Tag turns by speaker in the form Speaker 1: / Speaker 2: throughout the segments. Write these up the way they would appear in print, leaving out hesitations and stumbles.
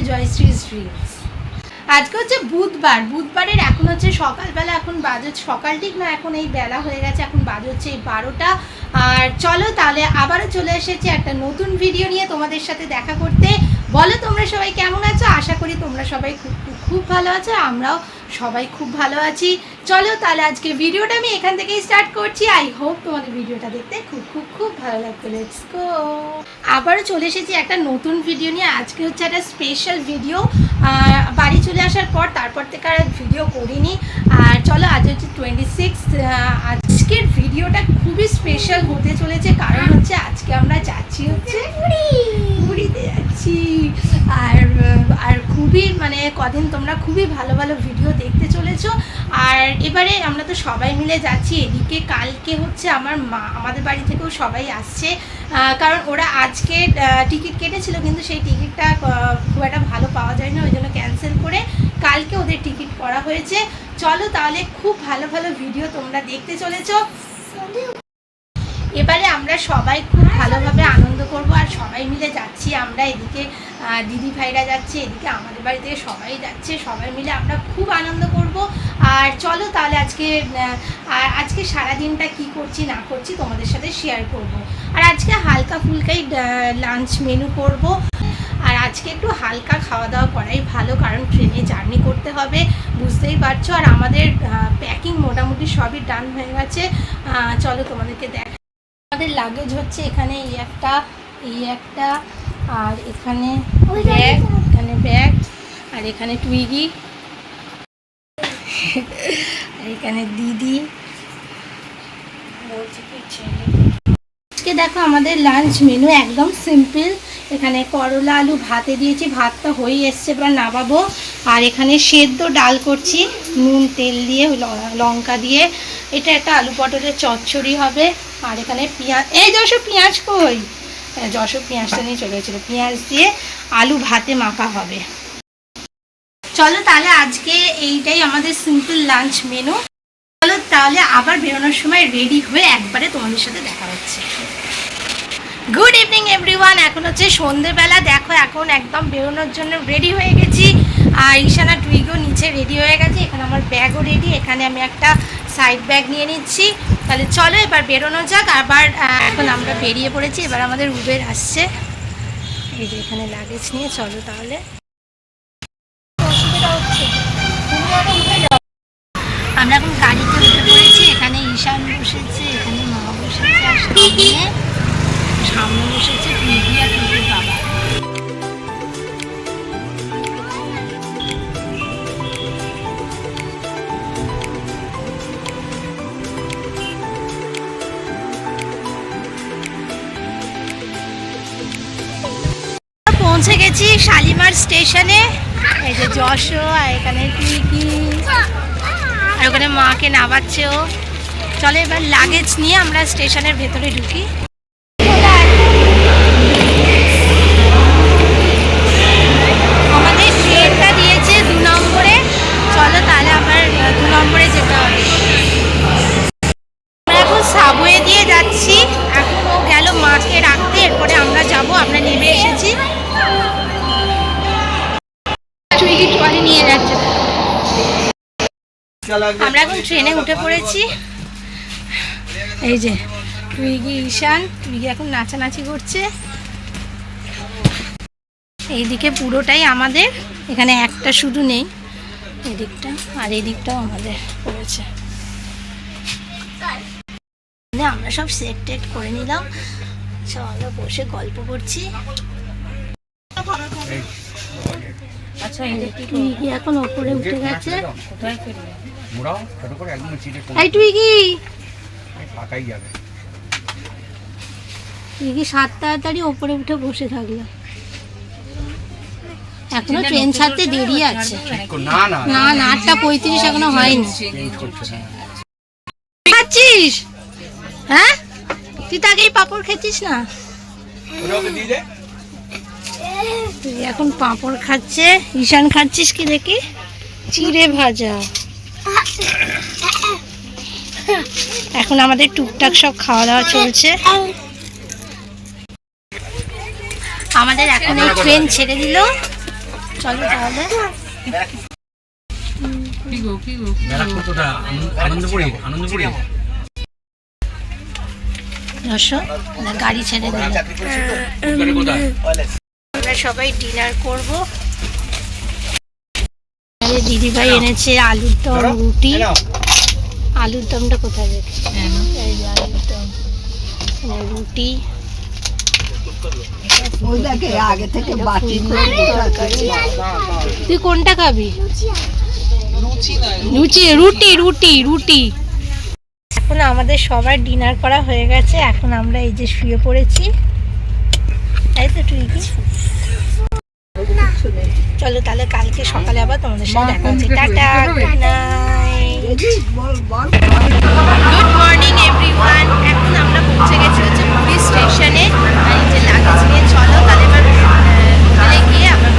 Speaker 1: জয়শ্রীজ dreams. আজকে হচ্ছে বুধবারের এখন হচ্ছে সকালবেলা, এখন বাজে সকাল ঠিক না, এখন এই বেলা হয়ে গেছে, এখন বাজে হচ্ছে এই 12টা। আর চলো তাহলে আবারও চলে এসেছি একটা নতুন ভিডিও নিয়ে তোমাদের সাথে দেখা করতে। বলো তোমরা সবাই কেমন আছো? আশা করি তোমরা সবাই খুব ভালো আছো, আমরাও সবাই খুব ভালো আছি। চলো তাহলে আজকে ভিডিওটা আমি এখান থেকেই স্টার্ট করছি। আই হোপ তোমাদের ভিডিওটা দেখতে খুব ভালো লাগবে। Let's go. আবারও চলে এসেছি একটা নতুন ভিডিও নিয়ে। আজকে হচ্ছে একটা স্পেশাল ভিডিও। বাড়ি চলে আসার পর তারপর থেকে আর ভিডিও করিনি। আর চলো আজ হচ্ছে 26। আজকের ভিডিওটা খুবই স্পেশাল হতে চলেছে, কারণ হচ্ছে আজকে আমরা যাচ্ছি হচ্ছে পুরীতে যাচ্ছি। আর খুবই মানে কদিন তোমরা খুবই ভালো ভালো ভিডিও দেখতে চলেছো। আর এবারে আমরা তো সবাই মিলে যাচ্ছি। এদিকে কালকে হচ্ছে আমাদের বাড়ি থেকেও সবাই আসছে, কারণ ওরা আজকে টিকিট কেটেছিল, কিন্তু সেই টিকিটটা খুব একটা ভালো পাওয়া যায় না, ওই জন্য ক্যান্সেল করে কালকে ওদের টিকিট করা হয়েছে। চলো তাহলে খুব ভালো ভালো ভিডিও তোমরা দেখতে চলেছো। এবারে আমরা সবাই খুব ভালোভাবে আনন্দ করব, আর সবাই মিলে যাচ্ছি আমরা। এদিকে দিদি ভাইরা যাচ্ছে, এদিকে আমাদের বাড়ি থেকে সবাই যাচ্ছে, সবাই মিলে আমরা খুব আনন্দ করব। আর চলো তাহলে আজকে সারাদিনটা কি করছি না করছি তোমাদের সাথে শেয়ার করব। আর আজকে হালকা ফুলকাই লাঞ্চ মেনু করব। আর আজকে একটু হালকা খাওয়া দাওয়া করাই ভালো, কারণ ট্রেনে জার্নি করতে হবে, বুঝতেই পারছো। আর আমাদের প্যাকিং মোটামুটি সবই ডান হয়ে গেছে। চলো তোমাদেরকে দেখা। আমাদের লাগেজ হচ্ছে এখানে এই একটা আর এখানে ব্যাগ আর এখানে টুইগি আর এখানে দিদি। আজকে দেখো আমাদের লাঞ্চ মেনু একদম সিম্পল। এখানে করলা আলু ভাতে দিয়েছি, ভাতটা হয়ে এসছে, এবার নামাবো। আর এখানে সেদ্ধ ডাল করছি নুন তেল দিয়ে, লঙ্কা দিয়ে। এটা একটা আলু পটলের চচ্চড়ি হবে। আর এখানে পেঁয়াজ, এই যশোর পেঁয়াজ কই? যশোর পেঁয়াজটা নিয়ে চলে গেছিলো। পেঁয়াজ দিয়ে আলু ভাতে মাখা হবে। চলো তাহলে আজকে এইটাই আমাদের সিম্পল লাঞ্চ মেনু। চলো তাহলে আবার বেরোনোর সময় রেডি হয়ে একবারে তোমাদের সাথে দেখা হচ্ছে। Good evening everyone. এখন হচ্ছে সন্ধেবেলা। দেখো এখন একদম বেরোনোর জন্য রেডি হয়ে গেছি। আর ঈশানা টুইগো নিচে রেডি হয়ে গেছে। এখানে আমার ব্যাগও রেডি। এখানে আমি একটা সাইড ব্যাগ নিয়ে নিচ্ছি। তাহলে চলো এবার বেরোনো যাক। আবার এখন আমরা বেরিয়ে পড়েছি। এবার আমাদের উবের আসছে। এই যে এখানে লাগেজ নিয়ে চলো তাহলে। অসুবিধা হচ্ছে, আমরা এখন গাড়িতে উঠে পড়েছি। এখানে ঈশান বসেছে, এখানে মা বসেছে, আর সামনে বসেছে টুইগি আর টুইগির বাবা। পৌঁছে গেছি শালিমার স্টেশনে। এই যে যশো, আর এখানে টুইগি, আর ওখানে মাকে নামাচ্ছে ও। চলো এবার লাগেজ নিয়ে আমরা স্টেশনের ভেতরে ঢুকি। আমাদের ট্রেনটা দিয়েছে 2 নম্বরে। চলো তাহলে আবার 2 নম্বরে যেতে হবে। আমরা এখন সাবওয়ে দিয়ে যাচ্ছি। এখন ও গেল মাকে রাখতে, এরপরে আমরা যাব। আমরা নেমে এসেছি। টুইগি ট্রলি নিয়ে যাচ্ছে। আমরা এখন ট্রেনে উঠে পড়েছি। এই যে টুইগি ঈশান, টুইগি এখন নাচানাচি করছে। এইদিকে পুরোটাই আমাদের, এখানে একটা শুধু নেই, এদিকটা আর এদিকটাও আমাদের পড়েছে। আমরা সব সেট টেট করে নিলাম। চলো বসে গল্প করছি। আচ্ছা টুইগি এখন ওপরে উঠে গেছে। এই টুইগি, টুইগি 7 তাড়াতাড়ি ওপরে উঠে বসে থাকলো। এখনো ট্রেন ছাড়তে দেরি আছে। না 8:35 এখনো হয়নি। খাচ্ছিস? হ্যাঁ তুই তো আগেই পাঁপড় খেতিস না? তুই এখন পাঁপড় খাচ্ছে। ঈশান খাচ্ছিস কি দেখি? চিড়ে ভাজা। এখন আমাদের টুকটাক সব খাওয়া দাওয়া চলছে। আমাদের এখন এই ট্রেন ছেড়ে দিল। চলো তাহলে গাড়ি ছেড়ে দিল। আমরা সবাই ডিনার করব। দিদিভাই এনেছে আলুর দম, রুটি। আলুর দমটা কোথায় রেখে? এই যে আলুর দম, রুটি, তুই কোনটা খাবি? রুটি রুটি রুটি রুটি। এখন আমাদের সবার ডিনার করা হয়ে গেছে, এখন আমরা এই যে শুয়ে পড়েছি, তাই তো? তুই কি চলো তাহলে কালকে সকালে আবার তোমাদের সাথে দেখা হচ্ছে। Tata, good night, good morning everyone. এখন আমরা পৌঁছে গেছি হচ্ছে পুরী স্টেশনে, আর এই যে লাগেজ নিয়ে চলো তাহলে এবার হোটেলে গিয়ে আবার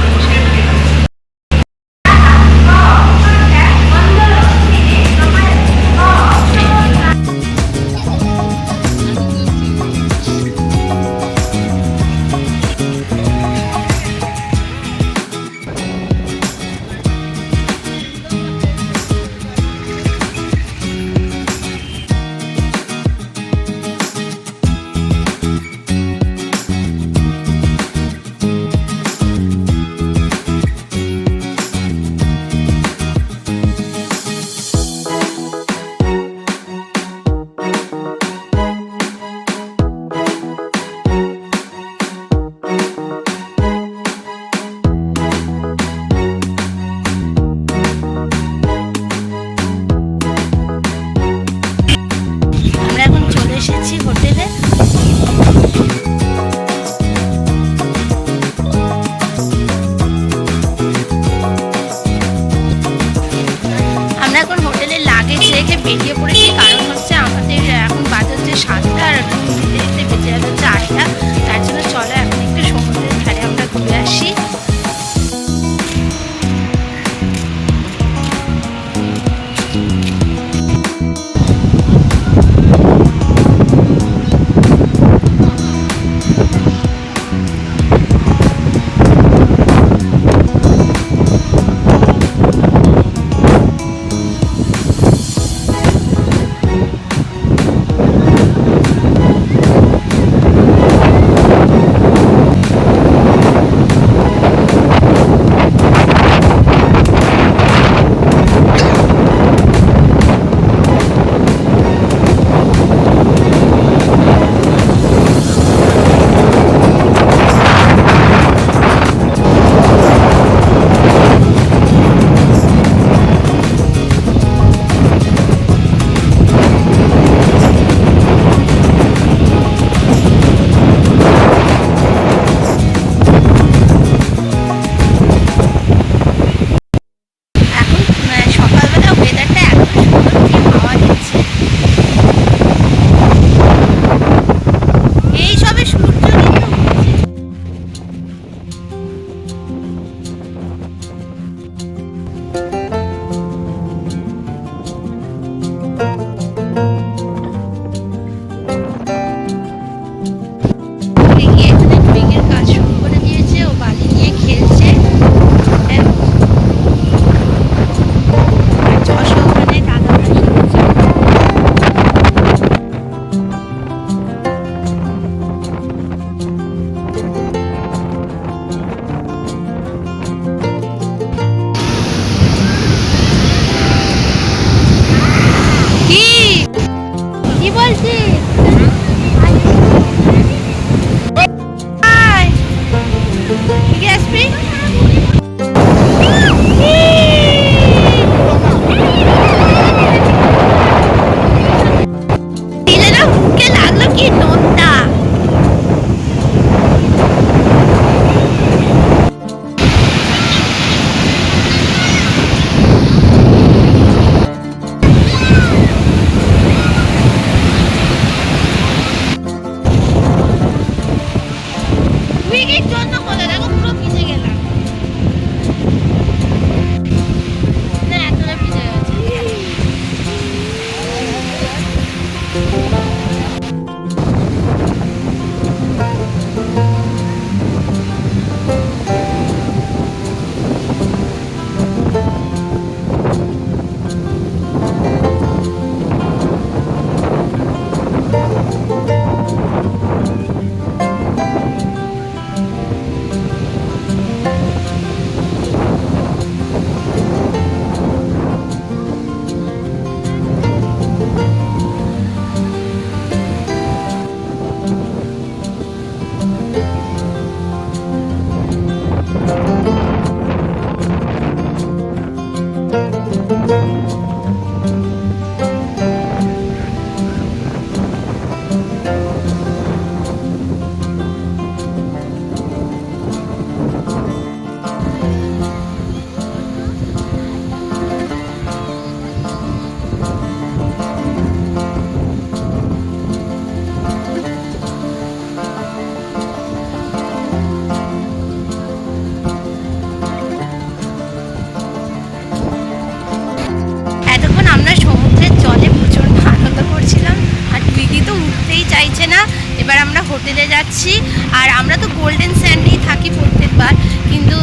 Speaker 1: এবার আমরা হোটেলে যাচ্ছি। আর আমরা তো গোল্ডেন স্যান্ডেই থাকি প্রত্যেকবার, কিন্তু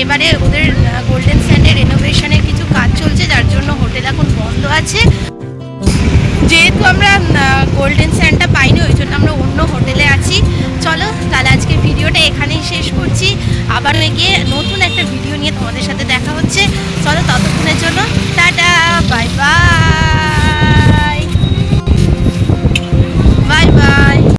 Speaker 1: এবারে ওদের গোল্ডেন স্যান্ডে রেনোভেশনের কিছু কাজ চলছে, যার জন্য হোটেল এখন বন্ধ আছে। যেহেতু আমরা গোল্ডেন স্যান্ডটা পাইনি, ওই জন্য আমরা অন্য হোটেলে আছি। চলো তাহলে আজকের ভিডিওটা এখানেই শেষ করছি। আবার গিয়ে নতুন একটা ভিডিও নিয়ে তোমাদের সাথে দেখা হচ্ছে। চলো ততক্ষণের জন্য